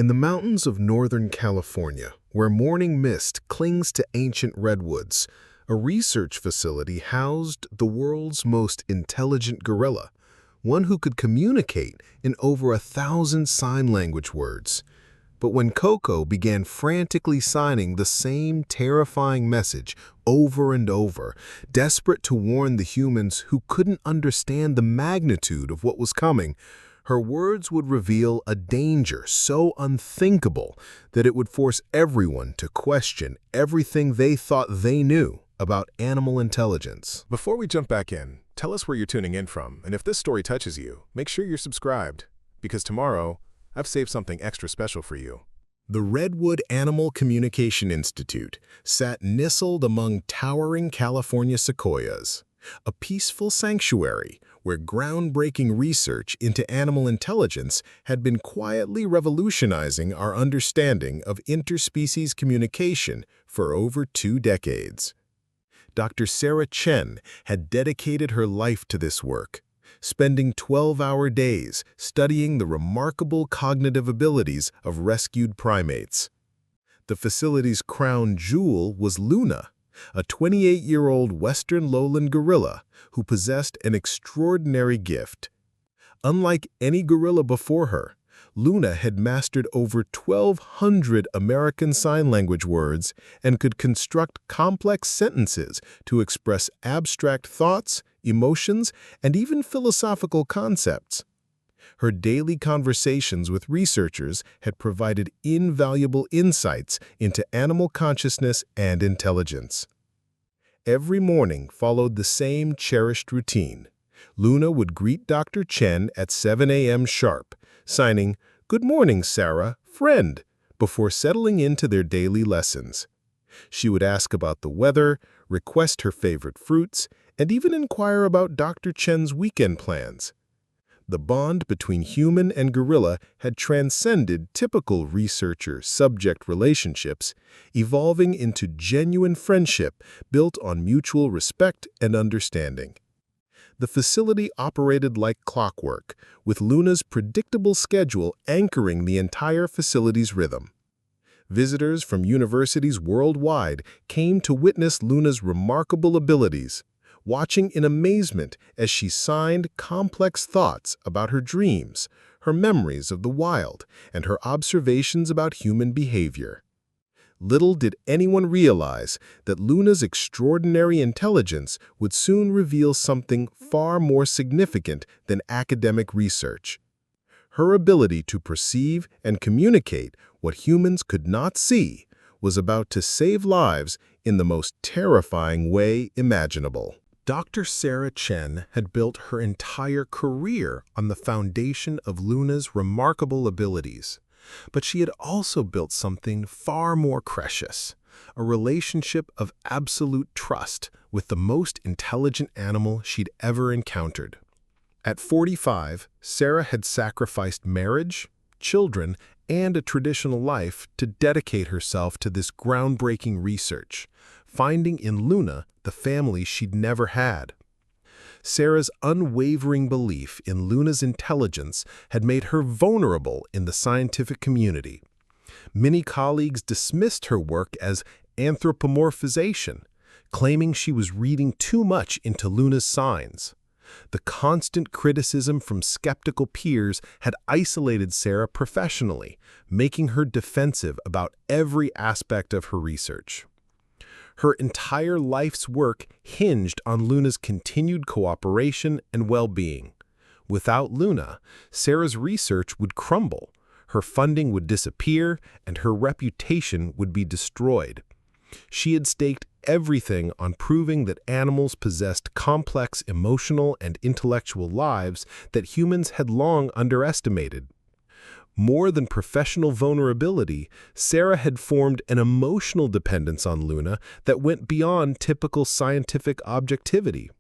In the mountains of Northern California, where morning mist clings to ancient redwoods, a research facility housed the world's most intelligent gorilla, one who could communicate in over 1,000 sign language words. But when Koko began frantically signing the same terrifying message over and over, desperate to warn the humans who couldn't understand the magnitude of what was coming, her words would reveal a danger so unthinkable that it would force everyone to question everything they thought they knew about animal intelligence. Before we jump back in, tell us where you're tuning in from, and if this story touches you, make sure you're subscribed, because tomorrow, I've saved something extra special for you. The Redwood Animal Communication Institute sat nestled among towering California sequoias, a peaceful sanctuary where groundbreaking research into animal intelligence had been quietly revolutionizing our understanding of interspecies communication for over 2 decades. Dr. Chen had dedicated her life to this work, spending 12-hour days studying the remarkable cognitive abilities of rescued primates. The facility's crown jewel was Luna, a 28-year-old Western lowland gorilla who possessed an extraordinary gift. Unlike any gorilla before her, Luna had mastered over 1,200 American Sign Language words and could construct complex sentences to express abstract thoughts, emotions, and even philosophical concepts. Her daily conversations with researchers had provided invaluable insights into animal consciousness and intelligence. Every morning followed the same cherished routine. Luna would greet Dr. Chen at 7 a.m. sharp, signing, "Good morning, Sarah, friend," before settling into their daily lessons. She would ask about the weather, request her favorite fruits, and even inquire about Dr. Chen's weekend plans. The bond between human and gorilla had transcended typical researcher-subject relationships, evolving into genuine friendship built on mutual respect and understanding. The facility operated like clockwork, with Luna's predictable schedule anchoring the entire facility's rhythm. Visitors from universities worldwide came to witness Luna's remarkable abilities, watching in amazement as she signed complex thoughts about her dreams, her memories of the wild, and her observations about human behavior. Little did anyone realize that Luna's extraordinary intelligence would soon reveal something far more significant than academic research. Her ability to perceive and communicate what humans could not see was about to save lives in the most terrifying way imaginable. Dr. Chen had built her entire career on the foundation of Luna's remarkable abilities. But she had also built something far more precious, a relationship of absolute trust with the most intelligent animal she'd ever encountered. At 45, Sarah had sacrificed marriage, children, and a traditional life to dedicate herself to this groundbreaking research, finding in Luna the family she'd never had. Sarah's unwavering belief in Luna's intelligence had made her vulnerable in the scientific community. Many colleagues dismissed her work as anthropomorphization, claiming she was reading too much into Luna's signs. The constant criticism from skeptical peers had isolated Sarah professionally, making her defensive about every aspect of her research. Her entire life's work hinged on Luna's continued cooperation and well-being. Without Luna, Sarah's research would crumble, her funding would disappear, and her reputation would be destroyed. She had staked everything on proving that animals possessed complex emotional and intellectual lives that humans had long underestimated. More than professional vulnerability, Sarah had formed an emotional dependence on Luna that went beyond typical scientific objectivity.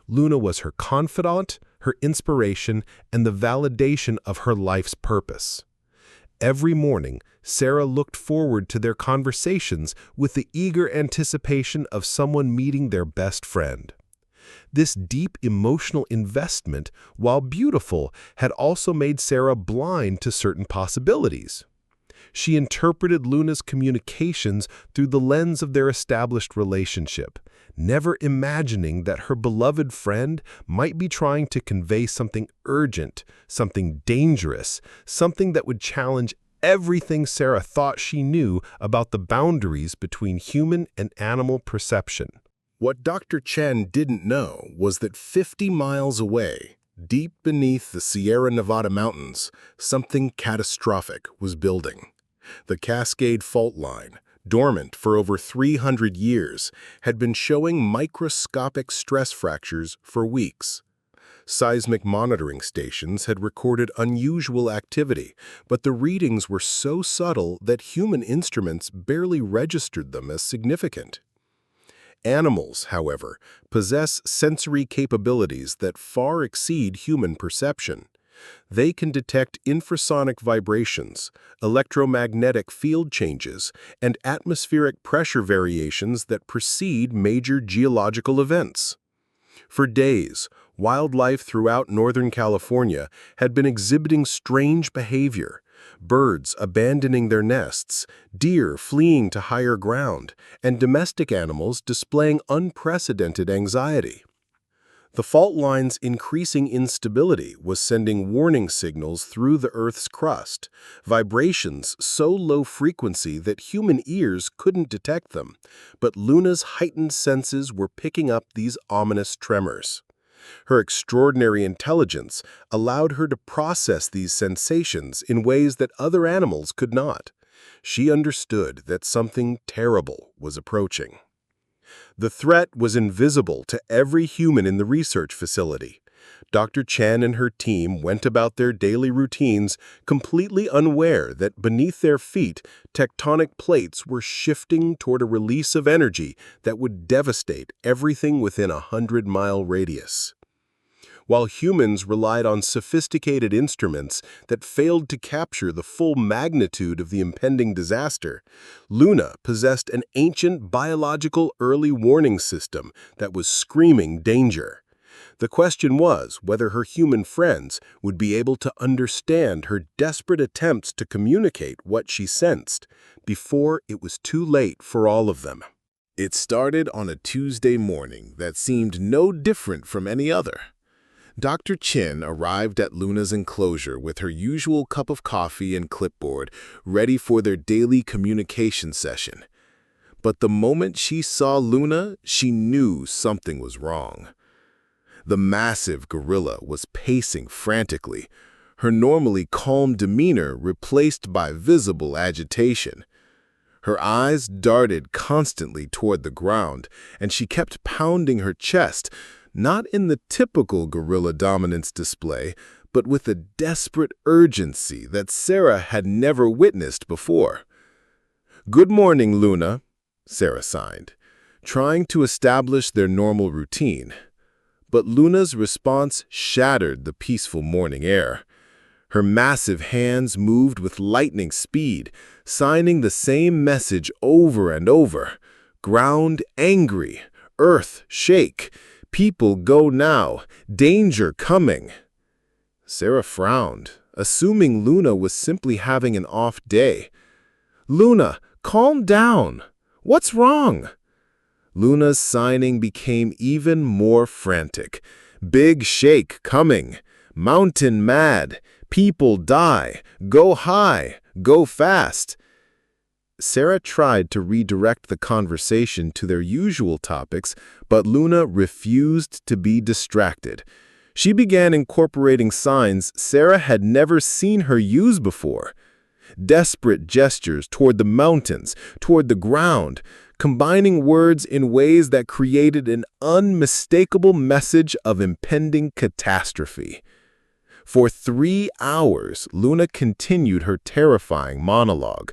Luna was her confidant, her inspiration, and the validation of her life's purpose. Every morning, Sarah looked forward to their conversations with the eager anticipation of someone meeting their best friend. This deep emotional investment, while beautiful, had also made Sarah blind to certain possibilities. She interpreted Luna's communications through the lens of their established relationship, never imagining that her beloved friend might be trying to convey something urgent, something dangerous, something that would challenge everything Sarah thought she knew about the boundaries between human and animal perception. What Dr. Chen didn't know was that 50 miles away, deep beneath the Sierra Nevada mountains, something catastrophic was building. The Cascade Fault Line, dormant for over 300 years, had been showing microscopic stress fractures for weeks. Seismic monitoring stations had recorded unusual activity, but the readings were so subtle that human instruments barely registered them as significant. Animals, however, possess sensory capabilities that far exceed human perception. They can detect infrasonic vibrations, electromagnetic field changes, and atmospheric pressure variations that precede major geological events. For days, wildlife throughout Northern California had been exhibiting strange behavior. Birds abandoning their nests, deer fleeing to higher ground, and domestic animals displaying unprecedented anxiety. The fault line's increasing instability was sending warning signals through the Earth's crust, vibrations so low frequency that human ears couldn't detect them, but Luna's heightened senses were picking up these ominous tremors. Her extraordinary intelligence allowed her to process these sensations in ways that other animals could not. She understood that something terrible was approaching. The threat was invisible to every human in the research facility. Dr. Chen and her team went about their daily routines completely unaware that beneath their feet, tectonic plates were shifting toward a release of energy that would devastate everything within a 100-mile radius. While humans relied on sophisticated instruments that failed to capture the full magnitude of the impending disaster, Luna possessed an ancient biological early warning system that was screaming danger. The question was whether her human friends would be able to understand her desperate attempts to communicate what she sensed before it was too late for all of them. It started on a Tuesday morning that seemed no different from any other. Dr. Chen arrived at Luna's enclosure with her usual cup of coffee and clipboard, ready for their daily communication session. But the moment she saw Luna, she knew something was wrong. The massive gorilla was pacing frantically, her normally calm demeanor replaced by visible agitation. Her eyes darted constantly toward the ground, and she kept pounding her chest, not in the typical gorilla dominance display, but with a desperate urgency that Sarah had never witnessed before. "Good morning, Luna," Sarah signed, trying to establish their normal routine. But Luna's response shattered the peaceful morning air. Her massive hands moved with lightning speed, signing the same message over and over. Ground angry, earth shake. People go now, danger coming. Sarah frowned, assuming Luna was simply having an off day. "Luna, calm down. What's wrong?" Luna's signing became even more frantic. "Big shake coming. Mountain mad. People die. Go high. Go fast." Sarah tried to redirect the conversation to their usual topics, but Luna refused to be distracted. She began incorporating signs Sarah had never seen her use before. Desperate gestures toward the mountains, toward the ground, combining words in ways that created an unmistakable message of impending catastrophe. For 3 hours, Luna continued her terrifying monologue.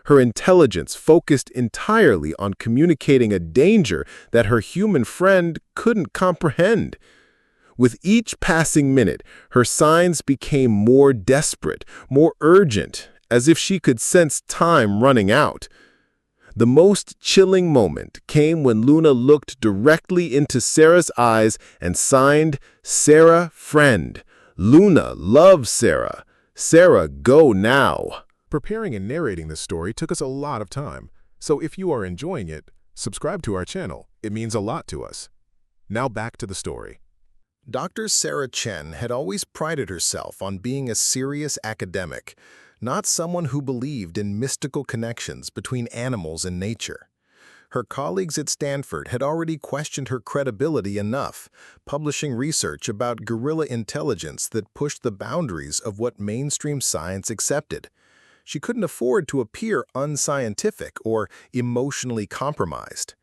Her intelligence focused entirely on communicating a danger that her human friend couldn't comprehend. With each passing minute, her signs became more desperate, more urgent, as if she could sense time running out. The most chilling moment came when Luna looked directly into Sarah's eyes and signed, "Sarah, friend. Luna, love Sarah. Sarah, go now. Preparing and narrating this story took us a lot of time, so if you are enjoying it, subscribe to our channel. It means a lot to us. Now back to the story. Dr. Sarah Chen had always prided herself on being a serious academic, not someone who believed in mystical connections between animals and nature. Her colleagues at Stanford had already questioned her credibility enough, publishing research about gorilla intelligence that pushed the boundaries of what mainstream science accepted. She couldn't afford to appear unscientific or emotionally compromised.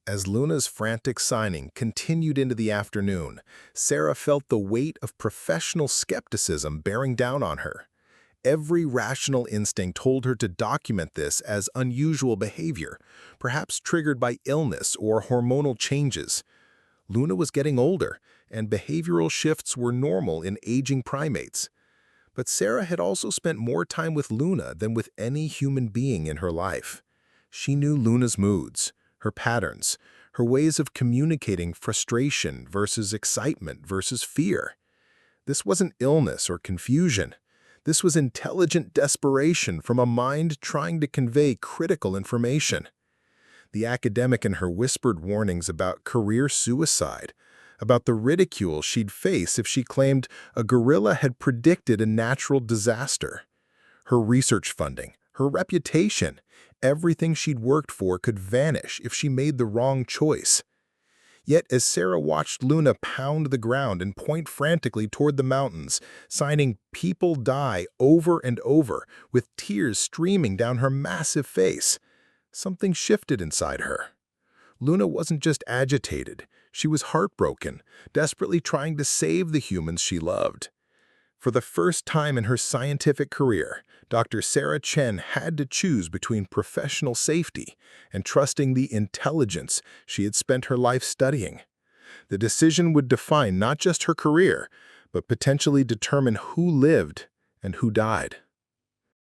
As Luna's frantic signing continued into the afternoon, Sarah felt the weight of professional skepticism bearing down on her. Every rational instinct told her to document this as unusual behavior, perhaps triggered by illness or hormonal changes. Luna was getting older, and behavioral shifts were normal in aging primates. But Sarah had also spent more time with Luna than with any human being in her life. She knew Luna's moods, her patterns, her ways of communicating frustration versus excitement versus fear. This wasn't illness or confusion. This was intelligent desperation from a mind trying to convey critical information. The academic in her whispered warnings about career suicide, about the ridicule she'd face if she claimed a gorilla had predicted a natural disaster. Her research funding, her reputation, everything she'd worked for could vanish if she made the wrong choice. Yet as Sarah watched Luna pound the ground and point frantically toward the mountains, signing "People Die" over and over, with tears streaming down her massive face, something shifted inside her. Luna wasn't just agitated, she was heartbroken, desperately trying to save the humans she loved. For the first time in her scientific career, Dr. Sarah Chen had to choose between professional safety and trusting the intelligence she had spent her life studying. The decision would define not just her career, but potentially determine who lived and who died.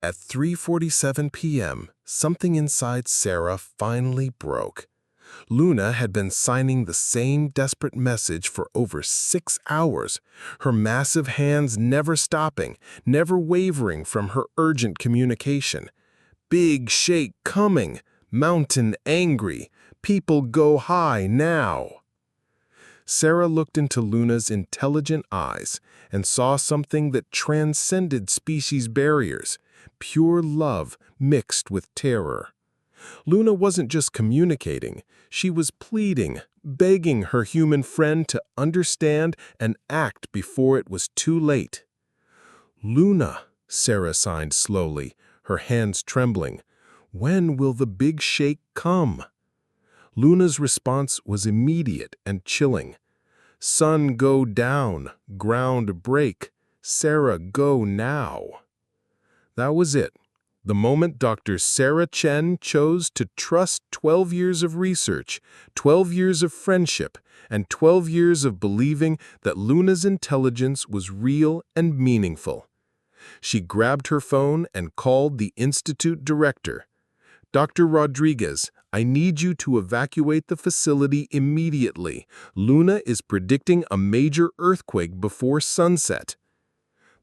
At 3:47 p.m., something inside Sarah finally broke. Luna had been signing the same desperate message for over 6 hours, her massive hands never stopping, never wavering from her urgent communication. Big shake coming, mountain angry, people go high now. Sarah looked into Luna's intelligent eyes and saw something that transcended species barriers, pure love mixed with terror. Luna wasn't just communicating, she was pleading, begging her human friend to understand and act before it was too late. "Luna," Sarah signed slowly, her hands trembling, "when will the big shake come?" Luna's response was immediate and chilling. "Sun go down, ground break, Sarah go now." That was it. The moment Dr. Sarah Chen chose to trust 12 years of research, 12 years of friendship, and 12 years of believing that Luna's intelligence was real and meaningful. She grabbed her phone and called the Institute director. "Dr. Rodriguez, I need you to evacuate the facility immediately. Luna is predicting a major earthquake before sunset."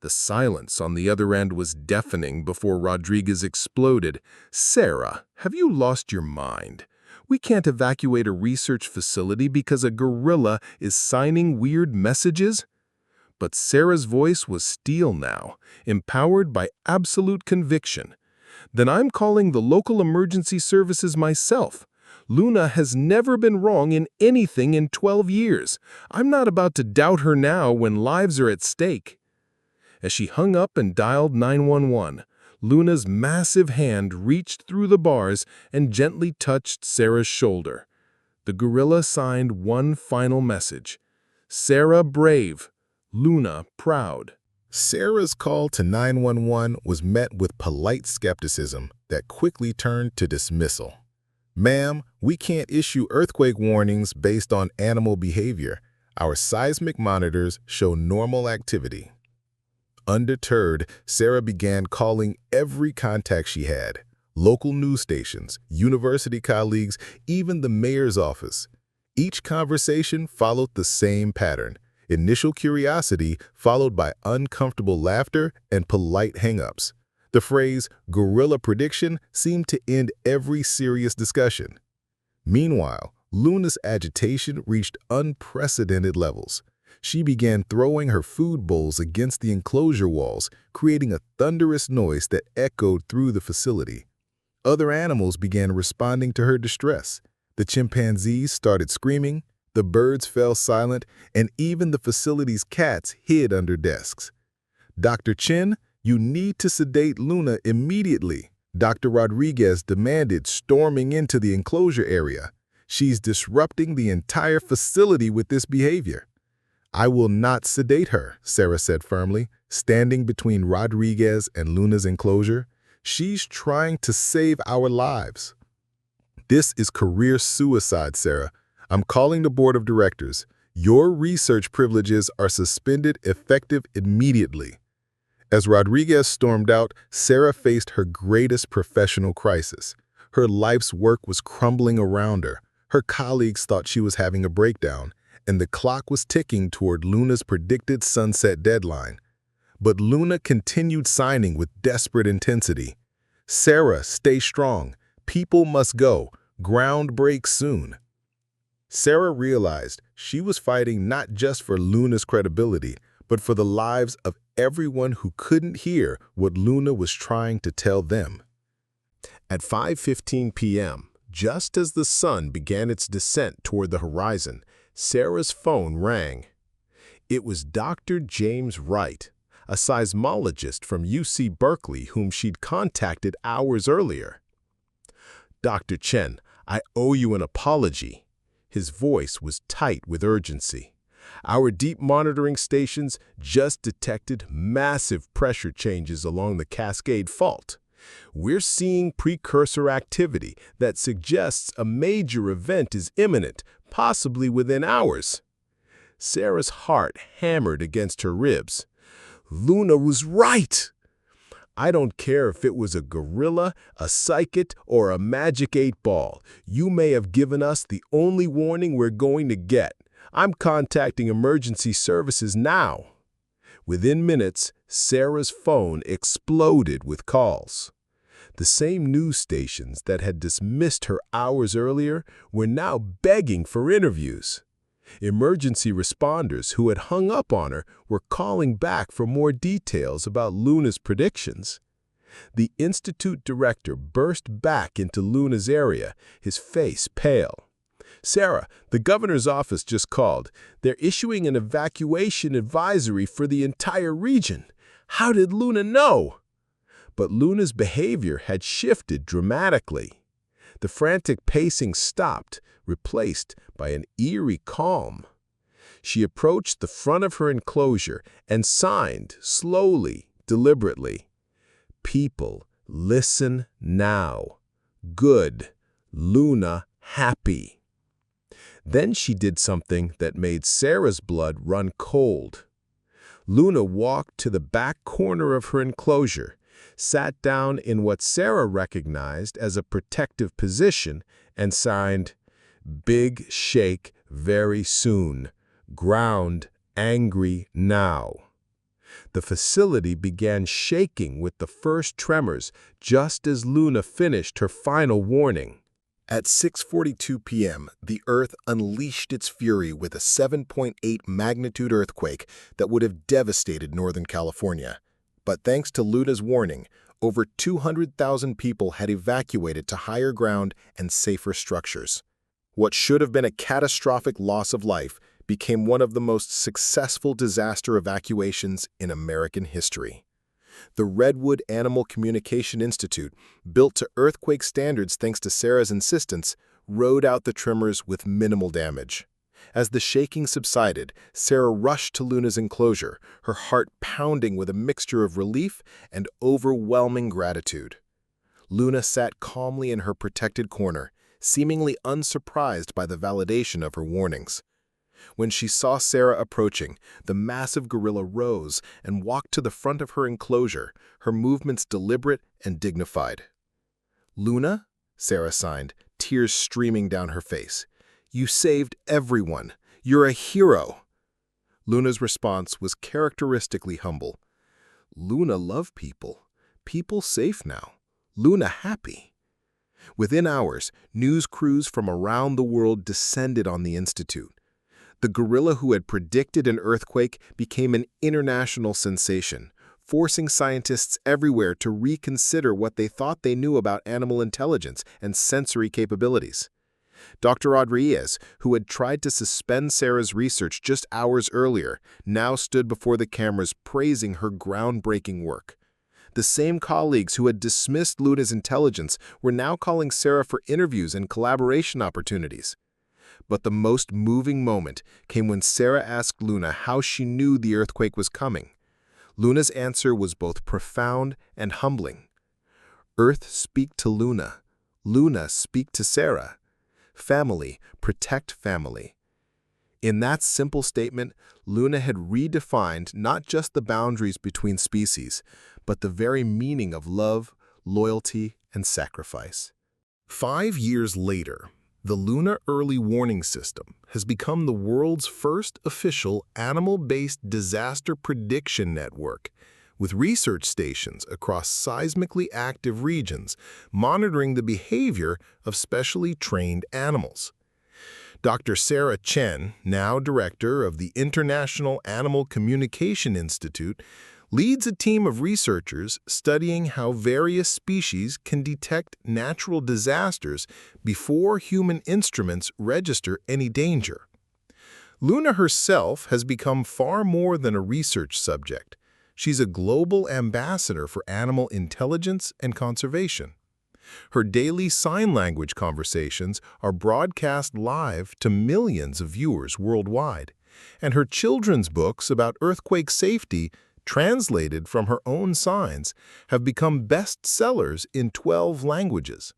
The silence on the other end was deafening before Rodriguez exploded. "Sarah, have you lost your mind? We can't evacuate a research facility because a gorilla is signing weird messages?" But Sarah's voice was steel now, empowered by absolute conviction. "Then I'm calling the local emergency services myself. Luna has never been wrong in anything in 12 years. I'm not about to doubt her now when lives are at stake." As she hung up and dialed 911, Luna's massive hand reached through the bars and gently touched Sarah's shoulder. The gorilla signed one final message: "Sarah brave, Luna proud." Sarah's call to 911 was met with polite skepticism that quickly turned to dismissal. "Ma'am, we can't issue earthquake warnings based on animal behavior. Our seismic monitors show normal activity." Undeterred, Sarah began calling every contact she had: local news stations, university colleagues, even the mayor's office. Each conversation followed the same pattern: initial curiosity followed by uncomfortable laughter and polite hang-ups. The phrase gorilla prediction seemed to end every serious discussion. Meanwhile, Luna's agitation reached unprecedented levels. She began throwing her food bowls against the enclosure walls, creating a thunderous noise that echoed through the facility. Other animals began responding to her distress. The chimpanzees started screaming, the birds fell silent, and even the facility's cats hid under desks. "Dr. Chen, you need to sedate Luna immediately," Dr. Rodriguez demanded, storming into the enclosure area. "She's disrupting the entire facility with this behavior." "I will not sedate her," Sarah said firmly, standing between Rodriguez and Luna's enclosure. "She's trying to save our lives." "This is career suicide, Sarah. I'm calling the board of directors. Your research privileges are suspended effective immediately." As Rodriguez stormed out, Sarah faced her greatest professional crisis. Her life's work was crumbling around her. Her colleagues thought she was having a breakdown, and the clock was ticking toward Luna's predicted sunset deadline. But Luna continued signing with desperate intensity. "Sarah, stay strong. People must go. Ground breaks soon." Sarah realized she was fighting not just for Luna's credibility, but for the lives of everyone who couldn't hear what Luna was trying to tell them. At 5:15 p.m., just as the sun began its descent toward the horizon, Sarah's phone rang. It was Dr. James Wright, a seismologist from UC Berkeley whom she'd contacted hours earlier. "Dr. Chen, I owe you an apology." His voice was tight with urgency. "Our deep monitoring stations just detected massive pressure changes along the Cascade Fault. We're seeing precursor activity that suggests a major event is imminent, possibly within hours." Sarah's heart hammered against her ribs. Luna was right! "I don't care if it was a gorilla, a psychic, or a magic 8-ball. You may have given us the only warning we're going to get. I'm contacting emergency services now." Within minutes, Sarah's phone exploded with calls. The same news stations that had dismissed her hours earlier were now begging for interviews. Emergency responders who had hung up on her were calling back for more details about Luna's predictions. The institute director burst back into Luna's area, his face pale. "Sarah, the governor's office just called. They're issuing an evacuation advisory for the entire region. How did Luna know?" But Luna's behavior had shifted dramatically. The frantic pacing stopped, replaced by an eerie calm. She approached the front of her enclosure and signed slowly, deliberately. "People, listen now. Good. Luna happy." Then she did something that made Sarah's blood run cold. Luna walked to the back corner of her enclosure, sat down in what Sarah recognized as a protective position, and signed, "Big shake very soon. Ground angry now." The facility began shaking with the first tremors just as Luna finished her final warning. At 6:42 p.m., the Earth unleashed its fury with a 7.8 magnitude earthquake that would have devastated Northern California. But thanks to Luna's warning, over 200,000 people had evacuated to higher ground and safer structures. What should have been a catastrophic loss of life became one of the most successful disaster evacuations in American history. The Redwood Animal Communication Institute, built to earthquake standards thanks to Sarah's insistence, rode out the tremors with minimal damage. As the shaking subsided, Sarah rushed to Luna's enclosure, her heart pounding with a mixture of relief and overwhelming gratitude. Luna sat calmly in her protected corner, seemingly unsurprised by the validation of her warnings. When she saw Sarah approaching, the massive gorilla rose and walked to the front of her enclosure, her movements deliberate and dignified. "Luna?" Sarah signed, tears streaming down her face. "You saved everyone. You're a hero." Luna's response was characteristically humble. "Luna loved people. People safe now. Luna happy. Within hours, news crews from around the world descended on the institute. The gorilla who had predicted an earthquake became an international sensation, forcing scientists everywhere to reconsider what they thought they knew about animal intelligence and sensory capabilities. Dr. Rodriguez, who had tried to suspend Sarah's research just hours earlier, now stood before the cameras praising her groundbreaking work. The same colleagues who had dismissed Luna's intelligence were now calling Sarah for interviews and collaboration opportunities. But the most moving moment came when Sarah asked Luna how she knew the earthquake was coming. Luna's answer was both profound and humbling. Earth speak to Luna. Luna speak to Sarah. Family, protect family. In that simple statement, Luna had redefined not just the boundaries between species, but the very meaning of love, loyalty, and sacrifice. 5 years later, the Luna Early Warning System has become the world's first official animal-based disaster prediction network, with research stations across seismically active regions monitoring the behavior of specially trained animals. Dr. Sarah Chen, now director of the International Animal Communication Institute, leads a team of researchers studying how various species can detect natural disasters before human instruments register any danger. Luna herself has become far more than a research subject. She's a global ambassador for animal intelligence and conservation. Her daily sign language conversations are broadcast live to millions of viewers worldwide, and her children's books about earthquake safety, translated from her own signs, have become bestsellers in 12 languages.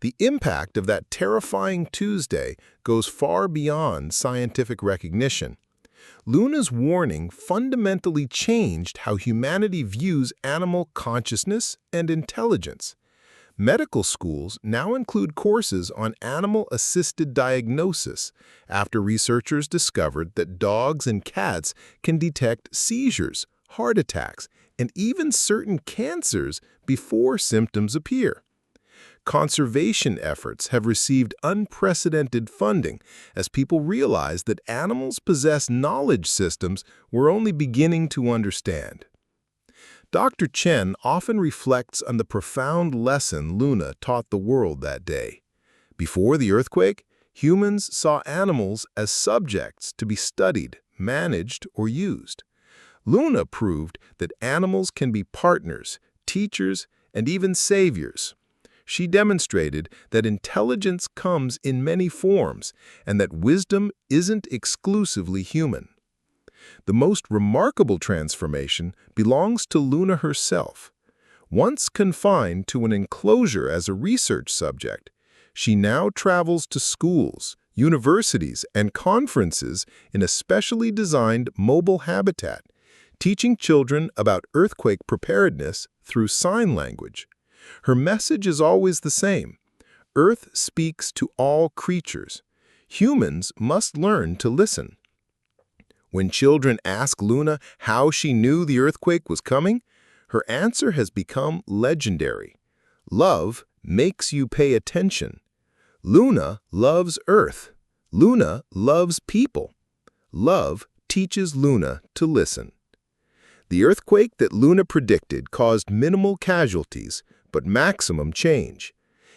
The impact of that terrifying Tuesday goes far beyond scientific recognition. Luna's warning fundamentally changed how humanity views animal consciousness and intelligence. Medical schools now include courses on animal-assisted diagnosis after researchers discovered that dogs and cats can detect seizures, heart attacks, and even certain cancers before symptoms appear. Conservation efforts have received unprecedented funding as people realize that animals possess knowledge systems we're only beginning to understand. Dr. Chen often reflects on the profound lesson Luna taught the world that day. Before the earthquake, humans saw animals as subjects to be studied, managed, or used. Luna proved that animals can be partners, teachers, and even saviors. She demonstrated that intelligence comes in many forms and that wisdom isn't exclusively human. The most remarkable transformation belongs to Luna herself. Once confined to an enclosure as a research subject, she now travels to schools, universities, and conferences in a specially designed mobile habitat, teaching children about earthquake preparedness through sign language. Her message is always the same. Earth speaks to all creatures. Humans must learn to listen. When children ask Luna how she knew the earthquake was coming, her answer has become legendary. Love makes you pay attention. Luna loves Earth. Luna loves people. Love teaches Luna to listen. The earthquake that Luna predicted caused minimal casualties, but maximum change.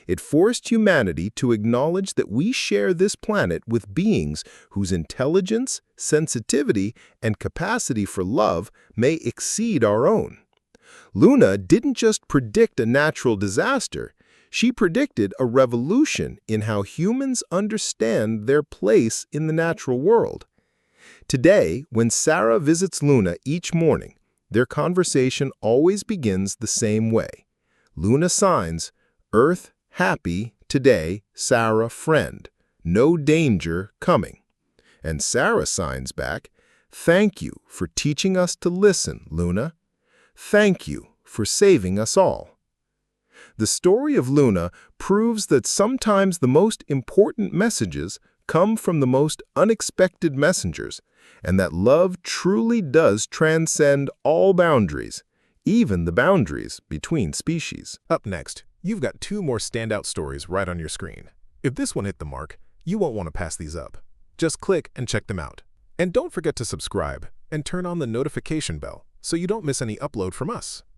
It forced humanity to acknowledge that we share this planet with beings whose intelligence, sensitivity, and capacity for love may exceed our own. Luna didn't just predict a natural disaster, she predicted a revolution in how humans understand their place in the natural world. Today, when Sarah visits Luna each morning, their conversation always begins the same way. Luna signs, Earth happy, today, Sarah friend, no danger coming. And Sarah signs back, thank you for teaching us to listen, Luna. Thank you for saving us all. The story of Luna proves that sometimes the most important messages come from the most unexpected messengers, and that love truly does transcend all boundaries, even the boundaries between species. Up next, you've got 2 more standout stories right on your screen. If this one hit the mark, you won't want to pass these up. Just click and check them out. And don't forget to subscribe and turn on the notification bell so you don't miss any upload from us.